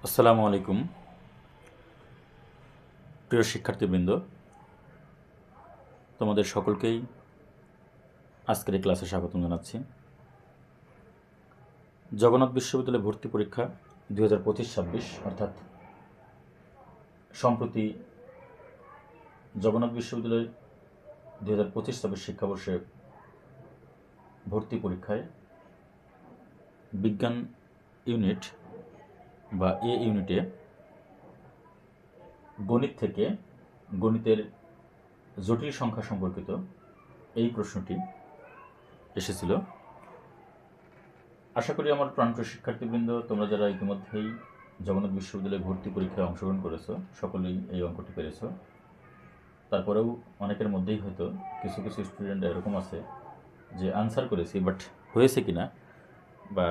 আসসালামু আলাইকুম প্রিয় শিক্ষার্থীবৃন্দ, তোমাদের সকলকেই আজকের এই ক্লাসে স্বাগতম জানাচ্ছি। জগন্নাথ বিশ্ববিদ্যালয়ে ভর্তি পরীক্ষা 2025-26 অর্থাৎ সম্প্রতি জগন্নাথ বিশ্ববিদ্যালয়ে 2025-26 শিক্ষাবর্ষে ভর্তি পরীক্ষায় বিজ্ঞান ইউনিট বা এ ইউনিটে গণিত থেকে গণিতের জটিল সংখ্যা সম্পর্কিত এই প্রশ্নটি এসেছিল। আশা করি আমার প্রাণপ্রিয় শিক্ষার্থীবৃন্দ, তোমরা যারা ইতিমধ্যেই জগন্নাথ বিশ্ববিদ্যালয়ে ভর্তি পরীক্ষায় অংশগ্রহণ করেছো সকলেই এই অঙ্কটি পেরেছো। তারপরেও অনেকের মধ্যেই হয়তো কিছু কিছু স্টুডেন্ট এরকম আছে যে আনসার করেছি বাট হয়েছে কিনা বা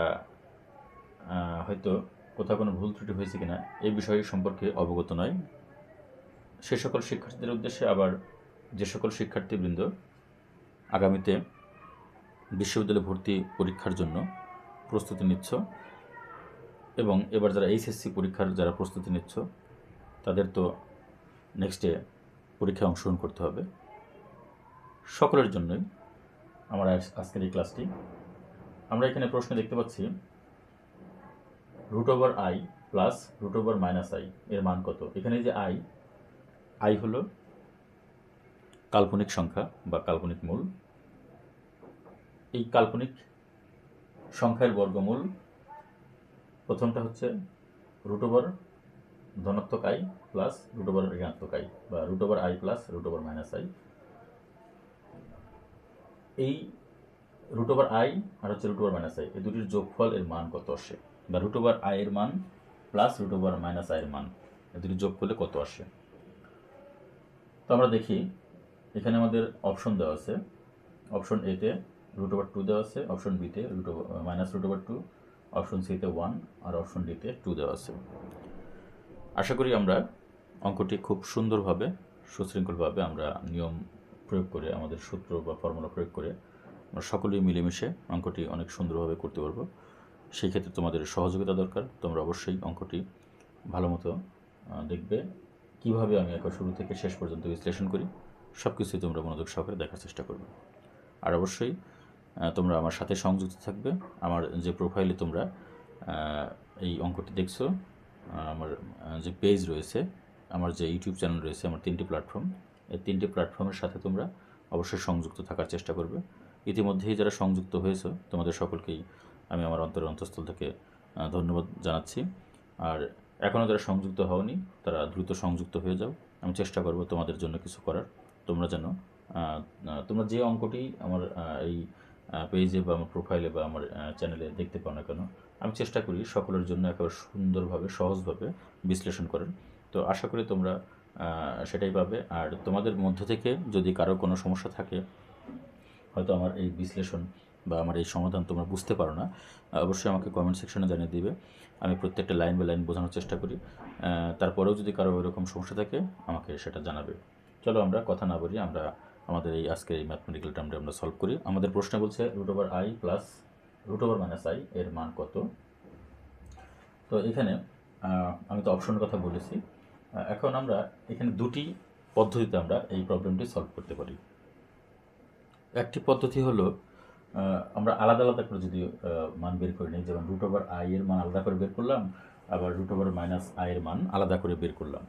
হয়তো কোথাও কোনো ভুল ত্রুটি হয়েছে কিনা এই বিষয় সম্পর্কে অবগত নয়। সে সকল শিক্ষার্থীদের উদ্দেশ্যে আবার যে সকল শিক্ষার্থীবৃন্দ আগামীতে বিশ্ববিদ্যালয়ে ভর্তি পরীক্ষার জন্য প্রস্তুতি নিচ্ছ এবং এবার যারা এইচএসসি পরীক্ষার যারা প্রস্তুতি নিচ্ছ তাদের তো নেক্সটে পরীক্ষায় অংশগ্রহণ করতে হবে, সকলের জন্যই আমার আজকের এই ক্লাসটি। আমরা এখানে প্রশ্ন দেখতে পাচ্ছি √i প্লাস √i এর মান কত। এখানে যে আই হলো কাল্পনিক সংখ্যা বা কাল্পনিক মূল। এই কাল্পনিক সংখ্যার বর্গমূল প্রথমটা হচ্ছে √ ধনাত্মক i প্লাস √ ঋণাত্মক i বা √i প্লাস √i। এই √i আর হচ্ছে √i এই দুটির যোগফল এর মান কত আসে, বা √i এর মান প্লাস √i এর মান এই দুটির যোগ করলে কত আসে। তো আমরা দেখি এখানে আমাদের অপশন দেওয়া আছে। অপশন এতে √2 দেওয়া আছে, অপশন বিতে -√2, অপশন সিতে 1 আর অপশন ডিতে 2 দেওয়া আছে। আশা করি আমরা অঙ্কটি খুব সুন্দরভাবে সুশৃঙ্খলভাবে আমরা নিয়ম প্রয়োগ করে আমাদের সূত্র বা ফর্মুলা প্রয়োগ করে আমরা সকলেই মিলেমিশে অঙ্কটি অনেক সুন্দরভাবে করতে পারবো। সেই ক্ষেত্রে তোমাদের সহযোগিতা দরকার। তোমরা অবশ্যই অঙ্কটি ভালো মতো দেখবে, কীভাবে আমি একে শুরু থেকে শেষ পর্যন্ত বিশ্লেষণ করি সব কিছুই তোমরা মনোযোগ সহকারে দেখার চেষ্টা করবে। আর অবশ্যই তোমরা আমার সাথে সংযুক্ত থাকবে। আমার যে প্রোফাইলে তোমরা এই অঙ্কটি দেখছো, আমার যে পেজ রয়েছে, আমার যে ইউটিউব চ্যানেল রয়েছে, আমার 3টি প্ল্যাটফর্ম, এই 3টি প্ল্যাটফর্মের সাথে তোমরা অবশ্যই সংযুক্ত থাকার চেষ্টা করবে। ইতিমধ্যেই যারা সংযুক্ত হয়েছে তোমাদের সকলকেই আমি আমার অন্তরের অন্তঃস্থল থেকে ধন্যবাদ জানাচ্ছি। আর এখনও যারা সংযুক্ত হওনি তারা দ্রুত সংযুক্ত হয়ে যাও। আমি চেষ্টা করব তোমাদের জন্য কিছু করার। তোমরা যেন তোমরা যে অঙ্কটি আমার এই পেজে বা আমার প্রোফাইলে বা আমার চ্যানেলে দেখতে পাও না কেন, আমি চেষ্টা করি সকলের জন্য একেবারে সুন্দরভাবে সহজভাবে বিশ্লেষণ করার। তো আশা করি তোমরা সেটাই পাবে। আর তোমাদের মধ্য থেকে যদি কারো কোনো সমস্যা থাকে, হয়তো আমার এই বিশ্লেষণ বা আমার এই সমাধান তোমরা বুঝতে পারো না, অবশ্যই আমাকে কমেন্ট সেকশনে জানিয়ে দিবে। আমি প্রত্যেকটা লাইন বাই লাইন বোঝানোর চেষ্টা করি। তারপরেও যদি কারো এরকম সমস্যা থাকে আমাকে সেটা জানাবে। চলো আমরা কথা না বলি, আমরা আমাদের এই আজকের এই ম্যাথমেটিক্যাল টার্মটা আমরা সলভ করি। আমাদের প্রশ্ন বলছে √i প্লাস √i এর মান কত। তো এখানে আমি তো অপশনের কথা বলেছি। এখন আমরা এখানে দুটি পদ্ধতিতে আমরা এই প্রবলেমটি সলভ করতে পারি। একটি পদ্ধতি হলো আমরা আলাদা আলাদা করে যদি মান বের করে নিই, যেমন √i এর মান আলাদা করে বের করলাম, আবার √i এর মান আলাদা করে বের করলাম।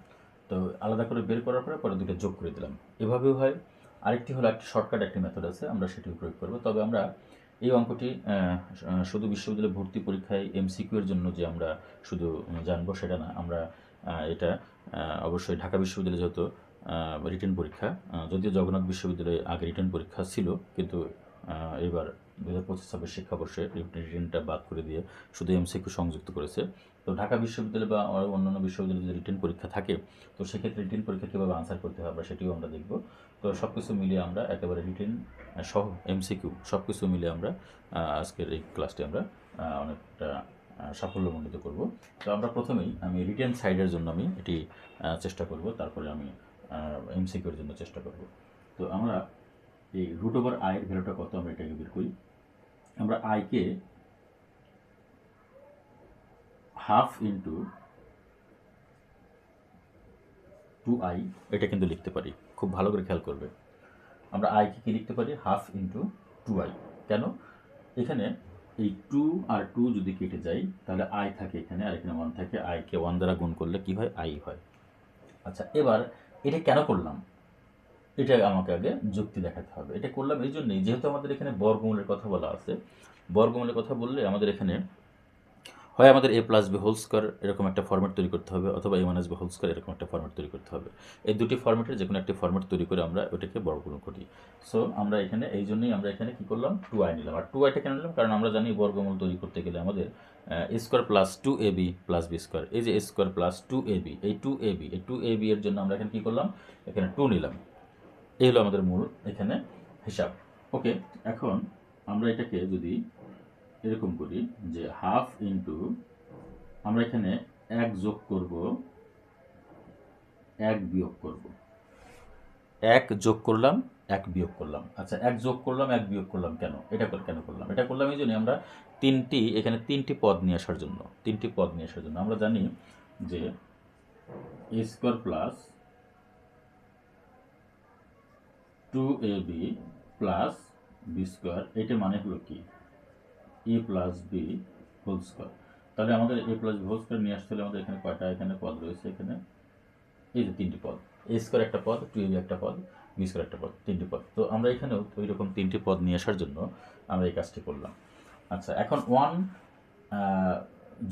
তো আলাদা করে বের করার পরে পরে দুটো যোগ করে দিলাম, এভাবেও হয়। আরেকটি হলো একটি শর্টকাট একটি মেথড আছে, আমরা সেটিও প্রয়োগ করব। তবে আমরা এই অঙ্কটি শুধু বিশ্ববিদ্যালয়ে ভর্তি পরীক্ষায় এমসিকিউ এর জন্য যে আমরা শুধু জানবো সেটা না, আমরা এটা অবশ্যই ঢাকা বিশ্ববিদ্যালয়ে যেহেতু রিটেন পরীক্ষা, যদিও জগন্নাথ বিশ্ববিদ্যালয়ে আগে রিটেন পরীক্ষা ছিল, কিন্তু এবার 2025-26 শিক্ষাবর্ষে রিটেনটা বাদ করে দিয়ে শুধু এমসিকিউ সংযুক্ত করেছে। তো ঢাকা বিশ্ববিদ্যালয় বা অন্যান্য বিশ্ববিদ্যালয়ে যদি রিটেন পরীক্ষা থাকে, তো সেক্ষেত্রে রিটেন পরীক্ষা কীভাবে আনসার করতে হয় আমরা সেটিও আমরা দেখব। তো সব কিছু মিলিয়ে আমরা একেবারে রিটেন সহ এমসিকিউ সব কিছু মিলিয়ে আমরা আজকের এই ক্লাসটি আমরা অনেকটা সাফল্যমণ্ডিত করব। তো আমরা প্রথমেই আমি রিটেন সাইডের জন্য আমি এটি চেষ্টা করব, তারপরে আমি এমসিকিউর জন্য চেষ্টা করব। তো আমরা এই √i এর ভ্যালুটা কত আমরা এটাকে বের করি। আমরা i কে 1/2 ইন্টু 2i, এটা কিন্তু লিখতে পারি। খুব ভালো করে খেয়াল করবে, আমরা আইকে কি লিখতে পারি, হাফ ইন্টু 2i। কেন, এখানে এই 2 আর 2 যদি কেটে যায় তাহলে আই থাকে এখানে, আর এখানে 1 থাকে, আইকে 1 দ্বারা গুণ করলে কি হয়, আই হয়। আচ্ছা, এবার এটা কেন করলাম, এটা আমাকে আগে যুক্তি দেখাতে হবে। এটা করলাম এই জন্যই, যেহেতু আমাদের এখানে বর্গমূলের কথা বলা আছে, বর্গমূলের কথা বললে আমাদের এখানে হয় আমাদের A plus B whole square এরকম একটা ফর্ম্যাট তৈরি করতে হবে, অথবা এ মাইনাস বি হোল স্কোয়ার এরকম একটা ফর্ম্যাট তৈরি করতে হবে। এই দুটি ফর্ম্যাটের যে কোনো একটি ফর্ম্যাট তৈরি করে আমরা ওটাকে বর্গমূল করি। সো আমরা এখানে এই জন্যই আমরা এখানে কী করলাম, 2i নিলাম। আর 2iটা কেন নিলাম, কারণ আমরা জানি বর্গমূল তৈরি করতে গেলে আমাদের A square plus 2ab plus B square, এই যে এ স্কোয়ার প্লাস 2ab, এই 2ab এর জন্য আমরা এখানে কী করলাম, এখানে 2 নিলাম। এই হলো আমাদের মূল এখানে হিসাব। ওকে, এখন আমরা এটাকে যদি এরকম করি যে হাফ ইন্টু, আমরা এখানে 1 যোগ করব, 1 বিয়োগ করব, 1 যোগ করলাম, 1 বিয়োগ করলাম। আচ্ছা, 1 যোগ করলাম, 1 বিয়োগ করলাম কেন, এটা কেন করলাম, এটা করলাম এই জন্য আমরা এখানে তিনটি পদ নিয়ে আসার জন্য, আমরা জানি যে A square plus 2ab plus B square, এটা মানে হলো কি, A plus B whole square. তাহলে আমাদের A plus B whole square নিয়ে আসতে হলে আমাদের এখানে কয়টা এখানে পদ রয়েছে, এখানে এই যে 3টি পদ, এ স্কোয়ার একটা পদ, 2ab একটা পদ, বি স্কোয়ার একটা পদ, 3টি পদ। তো আমরা এখানেও ওই রকম 3টি পদ নিয়ে আসার জন্য আমরা এই কাজটি করলাম। আচ্ছা, এখন 1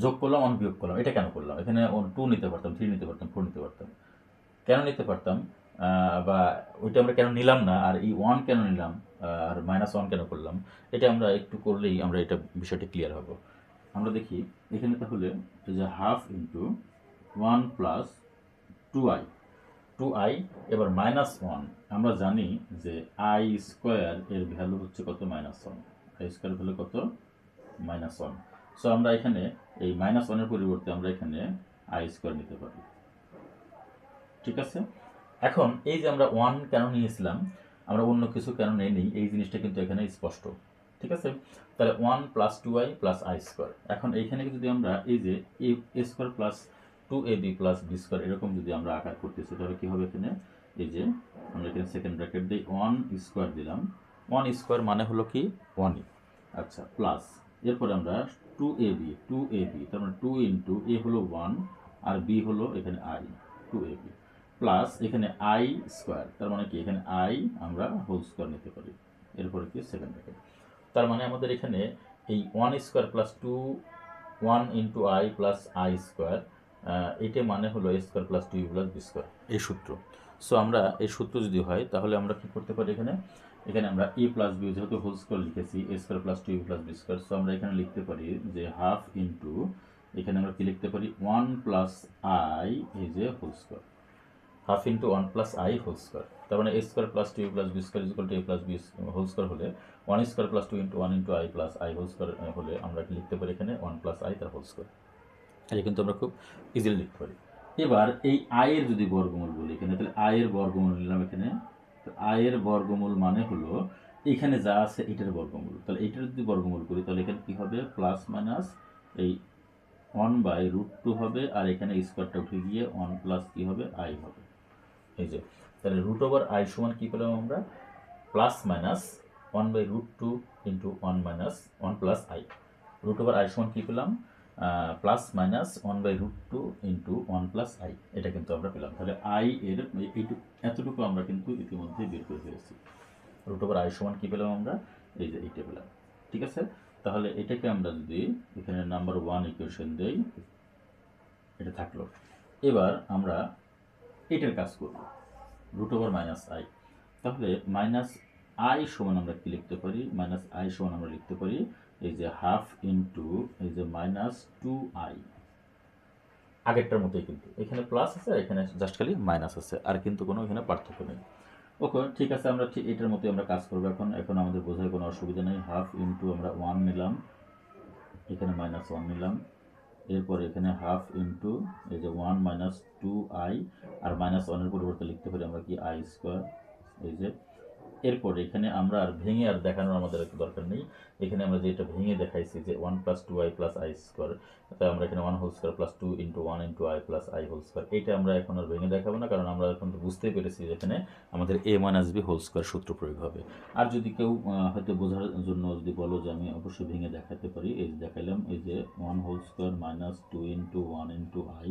যোগ করলাম, 1 বিয়োগ করলাম, এটা কেন করলাম, এখানে 2 নিতে পারতাম, 3 নিতে পারতাম, 4 নিতে পারতাম, কেন নিতে পারতাম, বা ওইটা আমরা কেন নিলাম না, আর এই 1 কেন নিলাম, আর -1 কেন করলাম, এটা আমরা একটু করলেই আমরা এটা বিষয়টা ক্লিয়ার হব। আমরা দেখি এখানে তাহলে এই যে হাফ ইন্টু 1 প্লাস 2i, এবার -1, আমরা জানি যে আই স্কোয়ার এর ভ্যালু হচ্ছে কত, -1, আই স্কোয়ার ভ্যালু কত, -1। সো আমরা এখানে এই -1 পরিবর্তে আমরা এখানে আই স্কোয়ার নিতে পারি, ঠিক আছে। এখন এই যে আমরা 1 কেন নিয়েছিলাম, আমরা অন্য কিছু কেন নেই, এই জিনিসটা কিন্তু এখানে স্পষ্ট, ঠিক আছে। তাহলে 1 plus 2i plus I square, এখন এইখানে যদি আমরা এই যে A square plus 2ab plus B square এরকম যদি আমরা আকার করতেছি, তাহলে কী হবে, এখানে এই যে আমরা এখানে সেকেন্ড ব্র্যাকেট দিই, 1 স্কোয়ার দিলাম, 1 স্কোয়ার মানে হলো কি 1ই। আচ্ছা, প্লাস এরপরে আমরা 2ab, তার মানে 2 ইন্টু এ হলো 1 আর বি হলো এখানে i, 2ab প্লাস এখানে আই স্কোয়ার, তার মানে কি এখানে আই আমরা হোল স্কোয়ার নিতে পারি, এরপরে কি সেকেন্ড ব্র্যাকেট। তার মানে আমাদের এখানে এই 1 square plus 1 into I plus I square, এইটা মানে হলো A square plus 2 plus B square, এই সূত্র। সো আমরা এই সূত্র যদি হয় তাহলে আমরা কি করতে পারি, এখানে আমরা এ প্লাস বি যেহেতু হোল স্কোয়ার লিখেছি, A square plus 2 plus B square, so আমরা এখানে লিখতে পারি যে হাফ ইন্টু, এখানে আমরা কি লিখতে পারি, 1 প্লাস আই এই যে whole square, half into 1 plus I whole square. তার মানে A square plus 2 plus B square equal to A plus B whole square হলে 1 square plus 2 into 1 into I plus I whole square হলে আমরা কি লিখতে পারি, এখানে 1 প্লাস আই তার হোল স্কোয়ার। এটা কিন্তু আমরা খুব ইজিলি লিখতে পারি। এবার এই আয়ের যদি বর্গমূল বলি এখানে, তাহলে আয়ের বর্গমূল নিলাম এখানে, আয়ের বর্গমূল মানে হলো এখানে যা আছে এটার বর্গমূল, তাহলে এটার যদি বর্গমূল করি তাহলে এখানে কি হবে, প্লাস মাইনাস এই 1/√2 হবে, আর এখানে স্কোয়ারটা উঠে গিয়ে 1 প্লাস কি হবে, আই হবে। এই যে তাহলে √i সমান কি পেলাম আমরা, plus minus 1/√2 into 1 plus I. √i সমান কি পেলাম, plus minus 1/√2 into 1 plus I, এটা কিন্তু আমরা পেলাম। তাহলে আই এর এতটুকু আমরা কিন্তু ইতিমধ্যে বের করে ফেলেছি। √i সমান কি পেলাম আমরা, এই যে এইটা পেলাম, ঠিক আছে। তাহলে এটাকে আমরা যদি এখানে নাম্বার 1 ইকুয়েশন দেই, এটা থাকলো। এবার আমরা এটার কাজ করব, √-i, তাহলে মাইনাস আই সমান আমরা কি লিখতে পারি, মাইনাস আই সমান আমরা লিখতে পারি এই যে হাফ ইন্টু এই যে -2i, আগেরটার মতোই কিন্তু এখানে প্লাস আছে আর এখানে জাস্ট খালি মাইনাস আছে, আর কিন্তু কোনো এখানে পার্থক্য নেই। ওকে, ঠিক আছে, আমরা ঠিক এটার মতোই আমরা কাজ করবো। এখন আমাদের বোঝায় কোনো অসুবিধা নেই। হাফ ইন্টু আমরা 1 নিলাম, এখানে -1 নিলাম, এরপর এখানে হাফ ইন্টু এই যে 1 - 2i, আর -1 এর পরিবর্তে লিখতে পারি আমরা কি আই স্কোয়ার, এই যে এরপর এখানে আমরা আর ভেঙে আর দেখানোর আমাদের একটু দরকার নেই। এখানে আমরা যেটা ভেঙে দেখাইছি যে 1 + 2i + i স্কোয়ার, তাই আমরা এখানে 1 whole square plus 2 × 1 × i + i whole square, এটা আমরা এখন আর ভেঙে দেখাবো না, কারণ আমরা এখন তো বুঝতেই পেরেছি যে এখানে আমাদের a - b হোল স্কোয়ার সূত্র প্রয়োগ হবে। আর যদি কেউ হয়তো বোঝার জন্য যদি বলো যে আমি অবশ্যই ভেঙে দেখাতে পারি, এই যে দেখাইলাম, এই যে 1 হোল স্কোয়ার মাইনাস 2 × 1 × i,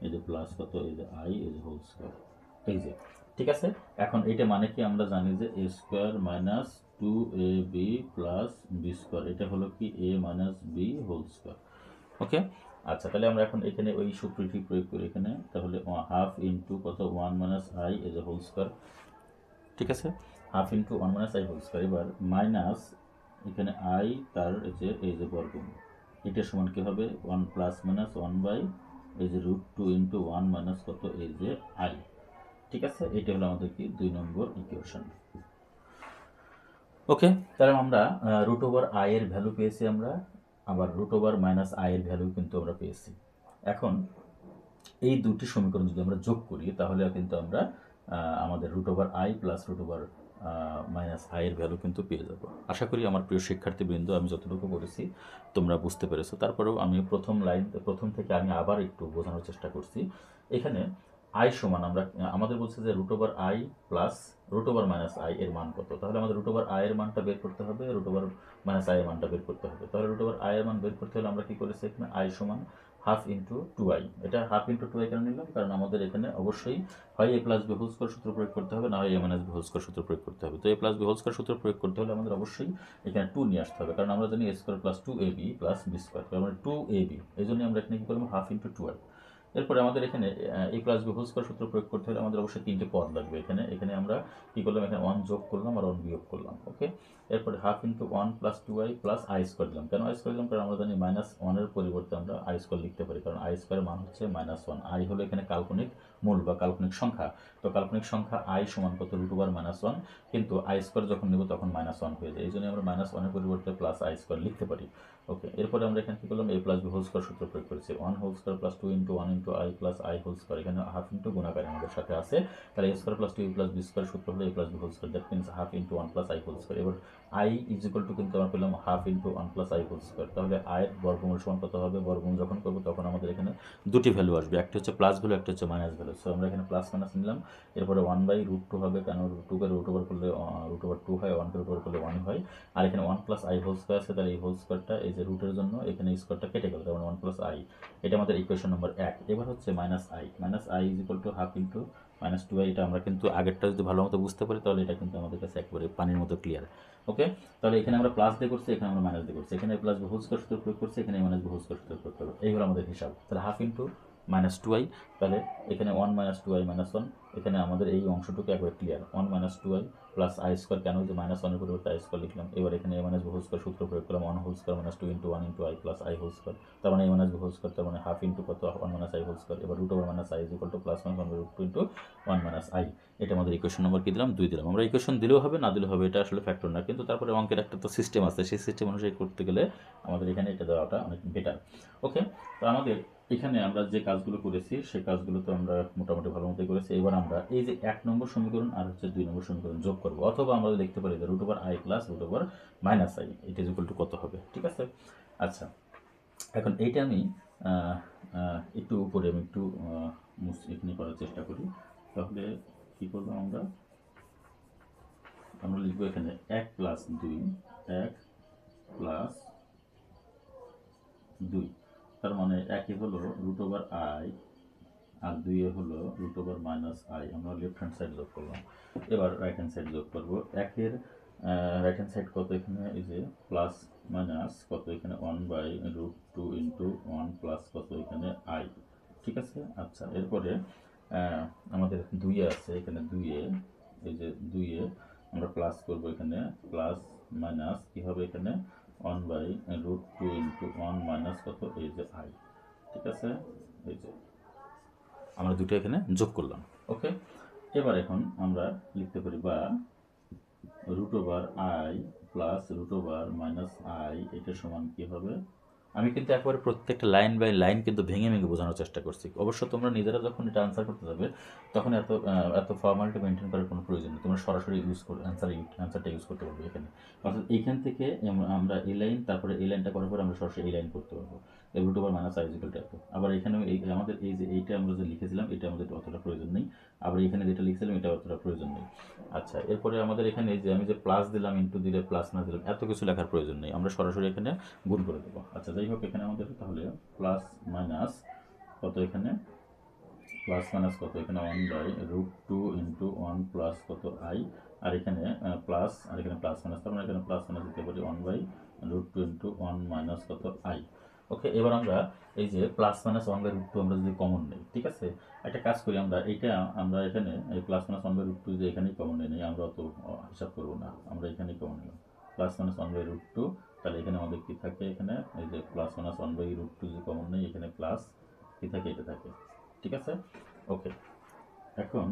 এই যে প্লাস কত, এই যে i, এই যে হোল স্কোয়ার, এই যে, ঠিক আছে। এখন এটা মানে কি আমরা জানি যে a square minus 2ab plus b square, এটা হলো কি a - b হোল স্কোয়ার। ওকে, আচ্ছা, তাহলে আমরা এখন এখানে ওই সূত্রটি প্রয়োগ করি এখানে, তাহলে হাফ ইন্টু কত 1 - i as a whole square, ঠিক আছে, half into 1 - i whole square. এবার মাইনাস এখানে i তার এই যে বর্গমূল, এটা সমান কি হবে 1 প্লাস মাইনাস 1 বাই এই যে √2 × 1 মাইনাস কত এই যে i, ঠিক আছে। এটা হলো আমাদের কি 2 নম্বর ইকুয়েশন। ওকে, তাহলে আমরা √i এর ভ্যালু পেয়েছি আমরা, আবার √-i এর ভ্যালু কিন্তু আমরা পেয়েছি। এখন এই দুটি সমীকরণ যদি আমরা যোগ করি তাহলে কিন্তু আমরা আমাদের √i প্লাস √-i এর ভ্যালু কিন্তু পেয়ে যাব। আশা করি আমার প্রিয় শিক্ষার্থীবৃন্দ আমি যতটুকু বলেছি তোমরা বুঝতে পেরেছো। তারপরেও আমি প্রথম থেকে আমি আবার একটু বোঝানোর চেষ্টা করছি। এখানে i সমান আমাদের বলছে যে √i প্লাস √-i এর মান কত, তাহলে আমাদের √i এর মানটা বের করতে হবে, √-i এর মানটা বের করতে হবে। তাহলে √i এর মান বের করতে হলে আমরা কি করেছি, এখানে i সমান হাফ ইন্টু 2i। এটা হাফ ইন্টু 2i কেন নিলাম, কারণ আমাদের এখানে অবশ্যই হয় a + b হোল স্কোয়ার সূত্র প্রয়োগ করতে হবে, না হয় a - b হোল স্কোয়ার সূত্র প্রয়োগ করতে হবে। তো a + b হোল স্কোয়ার সূত্র প্রয়োগ করতে হলে আমাদের অবশ্যই এখানে 2 নিয়ে আসতে হবে, কারণ আমরা জানি a square plus 2ab plus b square, তার মানে 2ab, এই জন্য আমরা এখানে কি করলাম হাফ ইন্টু 2i। এরপরে আমাদের এখানে a + b হোল স্কোয়ার সূত্র প্রয়োগ করতে হলে আমাদের অবশ্যই 3টে পদ লাগবে। এখানে আমরা কি করলাম, এখানে 1 যোগ করলাম আর 1 বিয়োগ করলাম। ওকে, এরপরে half into 1 plus 2i plus i square দিলাম। কেন i স্কোয়ার দিলাম, কারণ আমরা জানি -1 এর পরিবর্তে আমরা i স্কোয়ার লিখতে পারি, কারণ i স্কোয়ারের মান হচ্ছে -1। i হলো এখানে কাল্পনিক মূল বা কাল্পনিক সংখ্যা, তো কাল্পনিক সংখ্যা i সমান কত √-1, কিন্তু i স্কোয়ার যখন নেব তখন -1 হয়ে যায়, এই জন্য আমরা -1 এর পরিবর্তে প্লাস i স্কোয়ার লিখতে পারি। ওকে, এরপরে আমরা এখানে কি করলাম, a + b হোল স্কোয়ার সূত্র প্রয়োগ করেছি, 1 whole square plus 2 × 1 × i plus i whole square, এখানে হাফ ইন্টু গুণাকারে আমাদের সাথে আছে, তাহলে a square plus 2a + b square সূত্র হলো a + b whole square, that means half into 1 + i whole square. এবার i ইজ ইকুয়াল টু কিন্তু আমরা পেলাম half into 1 + i whole square, তাহলে i এর বর্গমূল সমান কত হবে, বর্গমূল যখন করবো তখন আমাদের এখানে দুটি ভ্যালু আসবে, একটা হচ্ছে প্লাস ভ্যালু, একটা হচ্ছে মাইনাস ভ্যালু। সো আমরা এখানে প্লাস মাইনাস নিলাম, এরপরে 1/√2 হবে, কেন 2কে √ওভার করলে √2 হয়, 1কে √ওভার করলে 1 হয়, আর এখানে 1 + i হোল স্কোয়ার আছে, তাহলে এই হোল স্কোয়ারটা এই যে রুটের জন্য এখানে স্কোয়ারটা কেটে গেল, তার মানে 1 + i, এটা আমাদের ইকুয়েশন নম্বর 1। এবার হচ্ছে -i is equal to half into -2i, এটা আমরা কিন্তু আগেরটা যদি ভালো মতো বুঝতে পারি তাহলে এটা কিন্তু আমাদের কাছে একেবারে পানির মতো ক্লিয়ার। ওকে, তাহলে এখানে আমরা প্লাস দিয়ে করছি, এখানে আমরা মাইনাস দিয়ে করছি, এখানে + b হোল স্কোয়ার সূত্র প্রয়োগ করছি, এখানে - b হোল স্কোয়ার সূত্র প্রয়োগ করবো, এই হলো আমাদের হিসাব। তাহলে হাফ ইন্টু -2i, তাহলে এখানে 1 - 2i - 1, এখানে আমাদের এই অংশটুকু একবার clear, 1 - 2i plus i square, কেন যে -1 এর পরিবর্তে i স্কোয়ার লিখলাম। এবার এখানে a - b হোল স্কোয়ার সূত্র প্রয়োগ করলাম, 1 whole square - 2 × 1 × i plus i whole square, তার মানে a - b হোল স্কোয়ার, তার মানে হাফ ইন্টু কত 1 - i হোল স্কোয়ার। এবার √-i is equal to plus -1 √2 × 1 - i, এটা আমাদের ইকুয়েশন নম্বর কি দিলাম, 2 দিলাম। আমরা ইকুয়েশন দিলেও হবে না দিলেও হবে, এটা আসলে ফ্যাক্টর না, কিন্তু তারপরে অঙ্কের একটা তো সিস্টেম আছে, সেই সিস্টেম অনুযায়ী করতে গেলে আমাদের এখানে এটা দেওয়াটা অনেক বেটার। ওকে, তো আমাদের এখানে আমরা যে কাজগুলো করেছি সেই কাজগুলো তো আমরা মোটামুটি ভালো মতোই করেছি। এবার আমরা এই যে 1 নম্বর সমীকরণ আর হচ্ছে 2 নম্বর সমীকরণ যোগ করবো, অথবা আমরা লিখতে পারি যে √i প্লাস √-i, এটা ইজ ইকুয়াল টু কত হবে, ঠিক আছে। আচ্ছা, এখন এইটা আমি একটু উপরে আমি একটু এখানে করার চেষ্টা করি, তাহলে কী করবো, আমরা লিখবো এখানে 1 + 2, 1 + 2, তার মানে 1 হলো √i আর 2 হলো √-i, আমরা লেফট হ্যান্ড সাইড যোগ করলাম। এবার রাইট হ্যান্ড সাইড যোগ করবো, 1-এর রাইট হ্যান্ড সাইড কত, এখানে এই যে প্লাস মাইনাস কত, এখানে 1/√2 × 1 প্লাস কত এখানে i, ঠিক আছে। আচ্ছা, এরপরে আমাদের 2 আছে, এখানে 2 এই যে 2 আমরা প্লাস করবো, এখানে প্লাস মাইনাস কি হবে, এখানে 1/√2 × 1 মাইনাস কত এই যে i, ঠিক আছে। এই যে আমরা দুটো এখানে যোগ করলাম। ওকে, এবার এখন আমরা লিখতে পারি বা √i প্লাস √-i, এটা সমান কি হবে, আমি কিন্তু একবারে প্রত্যেকটা লাইন বাই লাইন কিন্তু ভেঙে ভেঙে বোঝানোর চেষ্টা করছি। অবশ্য তোমরা নিজেরা যখন এটা আনসার করতে যাবে তখন এত ফর্মালিটি মেনটেন করার কোনো প্রয়োজন নেই। তোমরা সরাসরি অ্যান্সারটা ইউজ করতে পারবে এখানে। অর্থাৎ এইখান থেকে আমরা এই লাইন, তারপরে এই লাইনটা করার পরে আমরা সরাসরি এই লাইন করতে পারবো। Root over minus I equal to এত। আবার এখানেও আমাদের এই যে এইটা আমরা যে লিখেছিলাম এটা আমাদের অতটা প্রয়োজন নেই। আবার এখানে যেটা লিখেছিলাম এটা অতটা প্রয়োজন নেই। আচ্ছা, এরপরে আমাদের এখানে যে আমি যে প্লাস দিলাম, ইন্টু দিলে, প্লাস না দিলাম, এত কিছু লেখার প্রয়োজন নেই। আমরা সরাসরি এখানে গুণ করে দেবো। আচ্ছা, যাই হোক, এখানে আমাদের তাহলে প্লাস মাইনাস কত, এখানে প্লাস মাইনাস কত, এখানে 1/√2 ইন্টু 1 প্লাস কত আই, আর এখানে প্লাস, আর এখানে প্লাস মাইনাস, তার মানে এখানে প্লাস মাইনাস দিতে পারি 1/√2 ইন্টু 1 মাইনাস কত আই। ওকে, এবার আমরা এই যে প্লাস মাইনাস 1/√2 আমরা যদি কমন নিই, ঠিক আছে, একটা কাজ করি, আমরা এখানে এই প্লাস মাইনাস 1/√2 যে এখানেই কমন নিই, আমরা অত হিসাব করবো না, আমরা এখানেই কমন নিলাম প্লাস মাইনাস 1/√2। তাহলে এখানে আমাদের কি থাকে, এখানে এই যে প্লাস মাইনাস 1/√2 যদি কমন নেই, এখানে প্লাস কি থাকে, এটা থাকে, ঠিক আছে। ওকে, এখন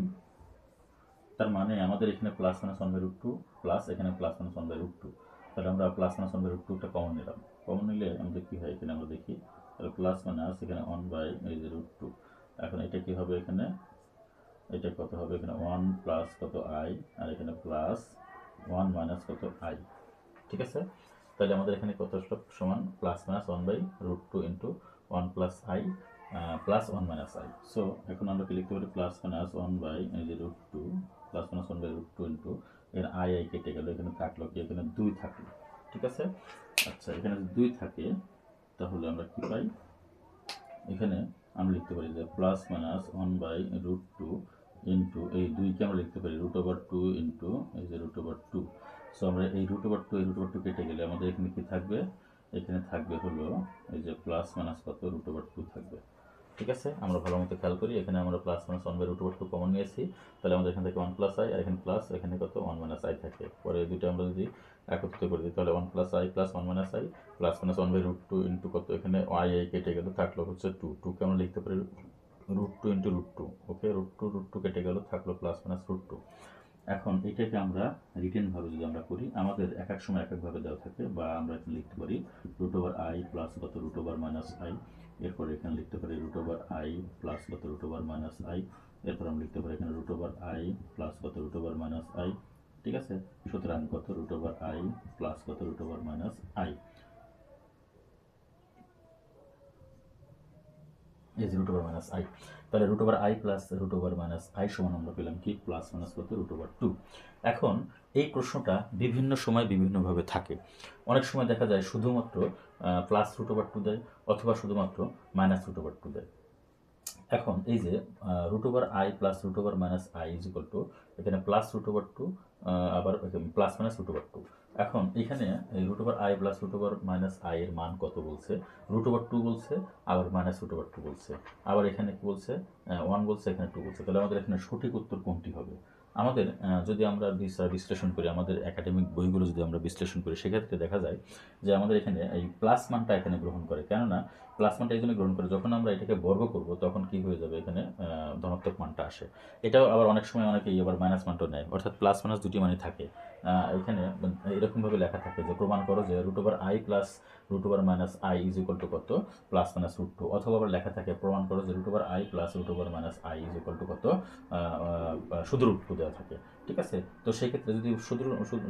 তার মানে আমাদের এখানে প্লাস মাইনাস 1/√2 প্লাস এখানে প্লাস মাইনাস 1/√2, তাহলে আমরা প্লাস মাইনাস 1/√2টা কমন নিলাম। কমন নিলে আমাদের কী হয়, এখানে আমরা দেখি, তাহলে প্লাস মাইনাস এখানে 1/√2। এখন এটা কী হবে, এখানে এটা কত হবে, এখানে 1 প্লাস কত আই, আর এখানে প্লাস 1 মাইনাস কত আই, ঠিক আছে। তাহলে আমাদের এখানে কত সমান plus minus 1/√2 into 1 plus I plus 1 minus I. So এখন আমরা কি লিখতে পারি, plus minus 1/√2 plus minus 1/√2 into, এখানে আই কেটে গেল, এখানে থাকলো কি, এখানে 2 থাকলো, ঠিক আছে। আচ্ছা, এখানে যদি 2 থাকে তাহলে আমরা কি পাই, এখানে আমরা লিখতে পারি যে প্লাস মাইনাস 1/√2 ইন্টু এই 2কে আমরা লিখতে পারি √2 ইন্টু এই যে √2। সো আমরা এই √2 কেটে গেলে আমাদের এখানে কি থাকবে, এখানে থাকবে হলো এই যে প্লাস মাইনাস কত √2 থাকবে, ঠিক আছে। আমরা ভালো মতো খেয়াল করি, এখানে আমরা প্লাস মাইনাস 1/√2 কমন নিয়েছি, তাহলে আমাদের এখান থেকে 1 প্লাস আই, আর এখানে প্লাস, এখানে কত 1 মাইনাস আই থাকে। পরে এই দুটো আমরা যদি একত্রিত করে দিই তাহলে 1 plus I plus 1 minus I plus minus 1/√2 into কত, এখানে আই কেটে গেল, থাকলো হচ্ছে 2কে আমরা লিখতে পারি √2 ইন্টু √2। ওকে, √2 কেটে গেল, থাকলো প্লাস মাইনাস √2। এখন এটাকে আমরা রিটেনভাবে যদি আমরা করি, আমাদের এক এক সময় এক একভাবে দেওয়া থাকে, বা আমরা এখানে লিখতে পারি √i প্লাস কত √-মাইনাস আই, এরপর এখানে লিখতে পারি √i প্লাস কত √-মাইনাস আই, এরপর আমরা লিখতে পারি এখানে √i প্লাস কত √-মাইনাস আই, ঠিক আছে। সুতরাং কত √i প্লাস কত √-মাইনাস আই, এই যে √-মাইনাস আই। তাহলে √i প্লাস √-মাইনাস আই সমান আমরা পেলাম কি, প্লাস মাইনাস কত √2। এখন এই প্রশ্নটা বিভিন্ন সময় বিভিন্নভাবে থাকে। অনেক সময় দেখা যায় শুধুমাত্র প্লাস √2 দেয়, অথবা শুধুমাত্র মাইনাস √2 দেয়। এখন এই যে √i plus √-minus I is equal two, এখানে প্লাস √2 আবার প্লাস মাইনাস √2। এখন এখানে এই √i প্লাস √-মাইনাস আই এর মান কত বলছে, √2 বলছে, আবার মাইনাস √2 বলছে, আবার এখানে কি বলছে, 1 বলছে, এখানে 2 বলছে। তাহলে আমাদের এখানে সঠিক উত্তর কোনটি হবে? আমাদের যদি আমরা বিশ্লেষণ করি, আমাদের একাডেমিক বইগুলো যদি আমরা বিশ্লেষণ করি, সেক্ষেত্রে দেখা যায় যে আমাদের এখানে এই প্লাস মানটা এখানে গ্রহণ করে। কেননা প্লাস মানটা এই জন্য গ্রহণ করে, যখন আমরা এটাকে বর্গ করব তখন কি হয়ে যাবে, এখানে ধনাত্মক মানটা আসে। এটাও আবার অনেক সময় অনেকেই আবার মাইনাস মানটাও নেয়, অর্থাৎ প্লাস মাইনাস দুটি মানই থাকে। এখানে এরকমভাবে লেখা থাকে যে প্রমাণ করো যে √i plus √-minus I is equal to কত, প্লাস মাইনাস √2। অথবা আবার লেখা থাকে প্রমাণ করো যে √i plus √-minus I is equal to কত, শুধু √2 দেওয়া থাকে, ঠিক আছে। তো সেই ক্ষেত্রে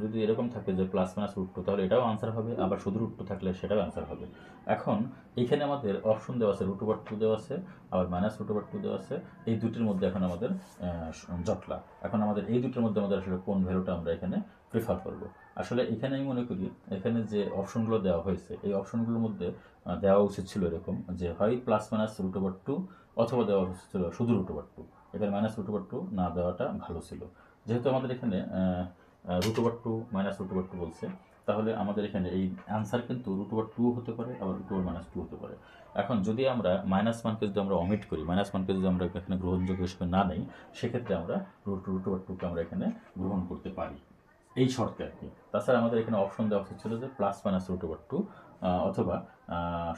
যদি এরকম থাকে যে প্লাস মাইনাস √2, তাহলে এটাও আনসার হবে, আবার শুধু √2 থাকলে সেটাও আনসার হবে। এখন এইখানে আমাদের অপশন দেওয়া আছে, √2 দেওয়া আছে, আবার মাইনাস √2 দেওয়া আছে। এই দুটির মধ্যে এখন আমাদের জটলা। এখন আমাদের এই দুটির মধ্যে আমাদের আসলে কোন ভ্যালুটা আমরা এখানে প্রেফার করব। আসলে এখানে আমি মনে করি এখানে যে অপশনগুলো দেওয়া হয়েছে, এই অপশনগুলোর মধ্যে দেওয়া উচিত ছিল এরকম যে হয় প্লাস মাইনাস √2, অথবা দেওয়া উচিত ছিল শুধু √2। এখানে মাইনাস √2 না দেওয়াটা ভালো ছিল। যেহেতু আমাদের এখানে √2 মাইনাস √2 বলছে, তাহলে আমাদের এখানে এই আনসার কিন্তু √2 হতে পারে, আবার √-2 হতে পারে। এখন যদি আমরা মাইনাস মানকে যদি আমরা অমিট করি, মাইনাস মানকে যদি আমরা এখানে গ্রহণযোগ্য হিসেবে না নেই, সেক্ষেত্রে আমরা √2কে আমরা এখানে গ্রহণ করতে পারি, এই শর্তে আর কি। তাছাড়া আমাদের এখানে অপশন দেওয়া উচিত ছিল যে প্লাস মাইনাস √2, অথবা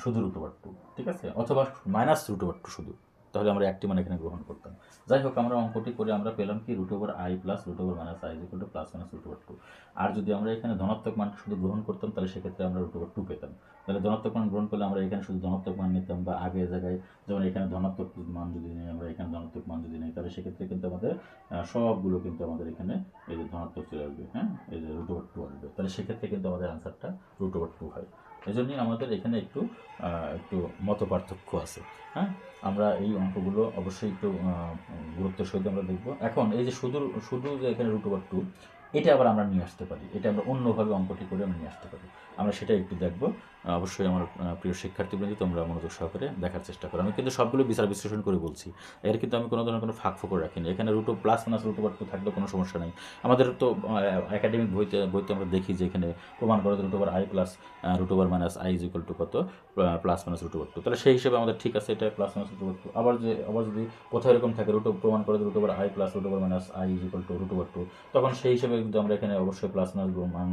শুধু √2, ঠিক আছে, অথবা মাইনাস √2 শুধু, তাহলে আমরা একটি মান এখানে গ্রহণ করতাম। যাই হোক, আমরা অঙ্কটি করে আমরা পেলাম কি root over I plus root over minus I equal to plus minus root over two. আর যদি আমরা এখানে ধনাত্মক মান শুধু গ্রহণ করতাম তাহলে সেক্ষেত্রে আমরা রুট ওভার টু পেতাম। তাহলে ধনাত্মক মান গ্রহণ করলে আমরা এখানে শুধু ধনাত্মক মান নিতাম, বা আগের জায়গায় যেমন এখানে ধনাত্মক মান যদি নিই, আমরা এখানে ধনাত্মক মান যদি নিই, তাহলে সেক্ষেত্রে কিন্তু আমাদের সবগুলো কিন্তু আমাদের এখানে এই যে ধনাত্মক চলে আসবে, হ্যাঁ, এই যে রুট ওভার টু আসবে। তাহলে সেক্ষেত্রে কিন্তু আমাদের আনসারটা রুট ওভার টু হয়। এই জন্যই আমাদের এখানে একটু মত পার্থক্য আছে। হ্যাঁ, আমরা এই অঙ্কগুলো অবশ্যই একটু গুরুত্বের সহিত আমরা দেখব। এখন এই যে শুধু শুধু যে এখানে রুট ওভার টু, এটা আবার আমরা নিয়ে আসতে পারি, এটা আমরা অন্যভাবে অঙ্কটি করে আমরা নিয়ে আসতে পারি। আমরা সেটা একটু দেখব। অবশ্যই আমার প্রিয় শিক্ষার্থীবৃন্দ, তোমরা মনোযোগ সহকারে দেখার চেষ্টা করো। আমি কিন্তু সবগুলো বিচার বিশ্লেষণ করে বলছি, এর কিন্তু আমি কোনো ধরনের কোনো ফাঁক ফোকর রাখিনি। এখানে root plus minus root over two থাকলে কোনো সমস্যা নেই। আমাদের তো একাডেমিক বইতে আমরা দেখি যে এখানে প্রমাণ করে root over I plus root over minus I is equal to কত, plus minus root over two. তাহলে সেই হিসেবে আমাদের ঠিক আছে, এটা plus minus root over two. আবার যদি কোথাও এরকম থাকে প্রমাণ করে root over I plus root over minus I is equal to root over two, তখন সেই হিসেবে কিন্তু আমরা এখানে অবশ্যই প্লাস মাইনাস মান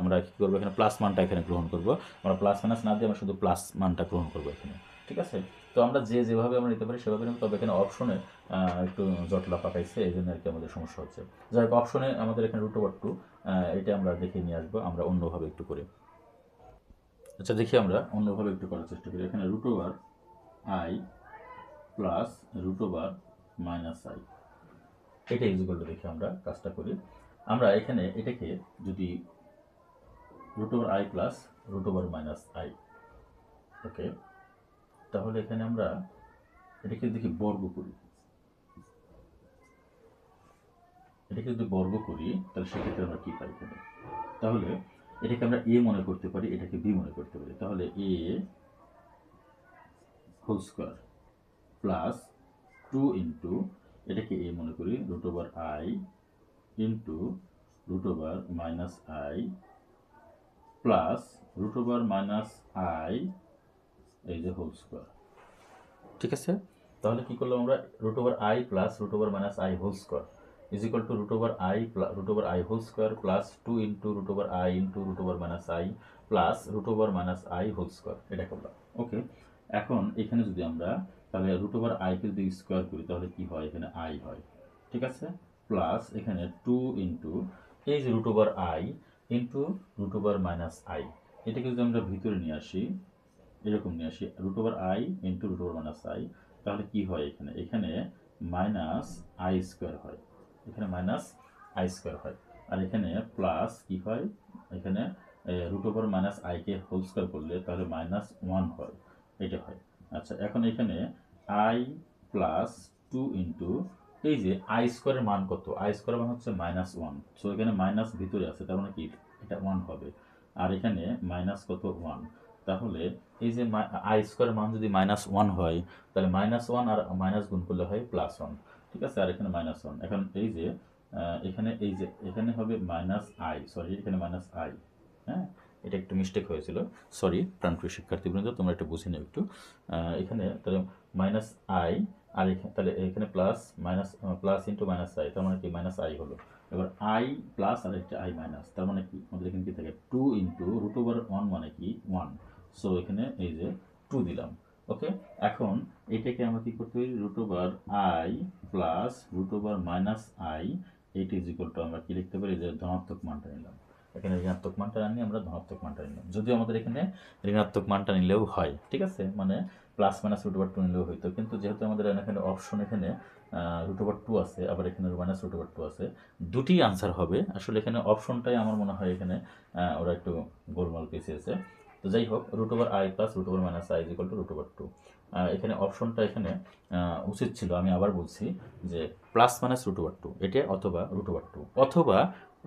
আমরা কী করবো, এখানে প্লাস মানটা এখানে গ্রহণ করবো। আমরা প্লাস মাইনাস না দিয়ে আমরা শুধু প্লাস মানটা গ্রহণ করবো এখানে, ঠিক আছে। তো আমরা যেভাবে আমরা নিতে পারি সেভাবে নেব। তবে এখানে অপশনে একটু জটলা পাকাইছে, এই জন্য আর কি আমাদের সমস্যা হচ্ছে। যাই হোক, অপশনে আমাদের এখানে রুট ওভার টু, এটা আমরা দেখে নিয়ে আসবো আমরা অন্যভাবে একটু করে। আচ্ছা, দেখি আমরা অন্যভাবে একটু করার চেষ্টা করি। এখানে root over I plus root over minus i, এটা ইজিকল টু, দেখি আমরা কাজটা করি। আমরা এখানে এটাকে যদি root over I plus root over minus I, okay, তাহলে এখানে আমরা এটাকে দেখি বর্গ করি। এটাকে যদি বর্গ করি তাহলে সেক্ষেত্রে আমরা কী পাই এখানে, তাহলে এটাকে আমরা এ মনে করতে পারি, এটাকে বি মনে করতে পারি। তাহলে A whole square plus two into, এটাকে এ মনে করি, root over I into root over minus I plus root over minus I, এই যে হোল স্কোয়ার, ঠিক আছে। তাহলে কী করলাম আমরা, root over I plus root over minus i whole square is equal to root over i whole square plus two into root over I into root over minus I plus root over minus i whole square, এটা করলাম, ওকে। এখন এখানে যদি আমরা তাহলে root over আইকে যদি square করি তাহলে কি হয়, এখানে আই হয়, ঠিক আছে, প্লাস এখানে টু ইন্টু এই যে root over I into root over minus i, এটাকে যদি আমরা ভিতরে নিয়ে আসি, এরকম নিয়ে আসি, root over I into root over minus i, তাহলে কি হয়, এখানে মাইনাস আই স্কোয়ার হয়, এখানে মাইনাস আই স্কোয়ার হয়, আর এখানে প্লাস কি হয়, এখানে রুট ওভার মাইনাস আইকে হোল স্কোয়ার করলে তাহলে মাইনাস ওয়ান হয়, এটা হয়। আচ্ছা, এখন এখানে আই প্লাস টু ইন্টু এই যে আই স্কোয়ারের মান কত, আই স্কোয়ারের মান হচ্ছে মাইনাস ওয়ান, সো এখানে মাইনাস ভিতরে আছে, তার মানে কি এটা ওয়ান হবে, আর এখানে মাইনাস কত ওয়ান, তাহলে এই যে আই স্কোয়ারের মান যদি মাইনাস ওয়ান হয় তাহলে মাইনাস ওয়ান আর মাইনাস গুণ করলে হয় প্লাস ওয়ান, ঠিক আছে, আর এখানে মাইনাস ওয়ান। এখন এই যে এখানে হবে মাইনাস আই, সরি এখানে মাইনাস আই, হ্যাঁ, এটা একটু মিস্টেক হয়েছিল, সরি প্রাণপ্রিয় শিক্ষার্থীবৃন্দ, তোমরা একটু বুঝে নাও একটু। এখানে তাহলে মাইনাস আই, আর তাহলে এখানে প্লাস ইন্টু মাইনাস আই, তার মানে কি মাইনাস আই হলো। এবার আই প্লাস আর একটা আই মাইনাস, তার মানে কি আমাদের এখানে কি থাকে, two into root over one মানে কি ওয়ান, সো এখানে এই যে টু দিলাম, ওকে। এখন এটাকে আমরা কি করতে পারি, root over I plus root over minus i, eight is equal to আমরা কি লিখতে পারি, যে ধনাত্মক মানটা নিলাম, এখানে ঋণাত্মক মানটা আনি, আমরা ধনাত্মক মানটা নিলাম, যদিও আমাদের এখানে ঋণাত্মক মানটা নিলেও হয়, ঠিক আছে, মানে plus minus root over two নিলেও হইতো, কিন্তু যেহেতু আমাদের এখানে অপশন এখানে রুট ওভার টু আছে, আবার এখানে মাইনাস রুট ওভার টু আছে, দুটি আনসার হবে। আসলে এখানে অপশনটাই আমার মনে হয় এখানে ওরা একটু গোলমাল পেঁচিয়েছে। তো যাই হোক, root over I plus root over minus I equal to root over two, এখানে অপশনটা এখানে উচিত ছিল, আমি আবার বলছি যে plus minus root over two, এটা অথবা রুট ওভার টু অথবা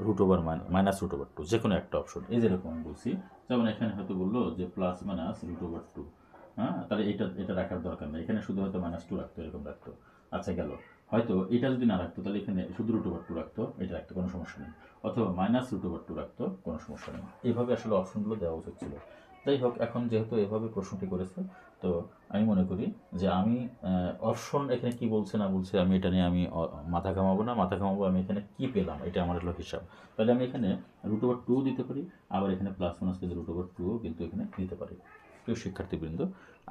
root over minus root over two, যে কোনো একটা অপশন, এই যেরকম আমি বলছি, যেমন এখানে হয়তো বললো যে plus minus root over two, হ্যাঁ, তাহলে এটা রাখার দরকার নেই, এখানে শুধু হয়তো মাইনাস টু রাখতো, এরকম রাখতো, আচ্ছা গেল। হয়তো এটা যদি না রাখতো তাহলে এখানে শুধু রুট ওভার টু রাখতো, এটা রাখতো কোনো সমস্যা নেই, অথবা মাইনাস রুট ওভার টু রাখতো, কোনো সমস্যা নেই, এইভাবে আসলে অপশনগুলো দেওয়া উচিত ছিল। যাই হোক, এখন যেহেতু এভাবে প্রশ্নটি করেছে, তো আমি মনে করি যে আমি অপশন এখানে কি বলছে না বলছে আমি এটা নিয়ে আমি মাথা ঘামাবো না, আমি এখানে কি পেলাম এটা আমার হলো হিসাব। তাহলে আমি এখানে রুট ওভার টু দিতে পারি, আবার এখানে প্লাস মাইনাস কিন্তু রুট ওভার টুও কিন্তু এখানে দিতে পারি। প্রিয় শিক্ষার্থীবৃন্দ,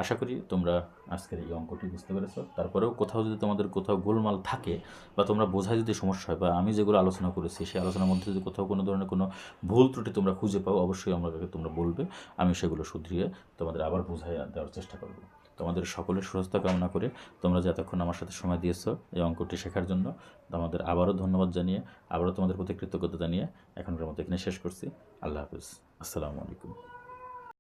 আশা করি তোমরা আজকের এই অঙ্কটি বুঝতে পেরেছো। তারপরেও কোথাও যদি তোমাদের কোথাও গোলমাল থাকে বা তোমরা বোঝায় যদি সমস্যা হয় বা আমি যেগুলো আলোচনা করেছি সেই আলোচনার মধ্যে যদি কোথাও কোনো ধরনের কোনো ভুল ত্রুটি তোমরা খুঁজে পাও, অবশ্যই আমাকে তোমরা বলবে, আমি সেগুলো শুধরিয়ে তোমাদের আবার বোঝাই দেওয়ার চেষ্টা করব। তোমাদের সকলের সুস্থতা কামনা করে তোমরা যে এতক্ষণ আমার সাথে সময় দিয়েছো এই অঙ্কটি শেখার জন্য তোমাদের আবারও ধন্যবাদ জানিয়ে, আবারও তোমাদের প্রতি কৃতজ্ঞতা জানিয়ে এখনকার মতো এখানে শেষ করছি। আল্লাহ হাফিজ, আসসালামু আলাইকুম।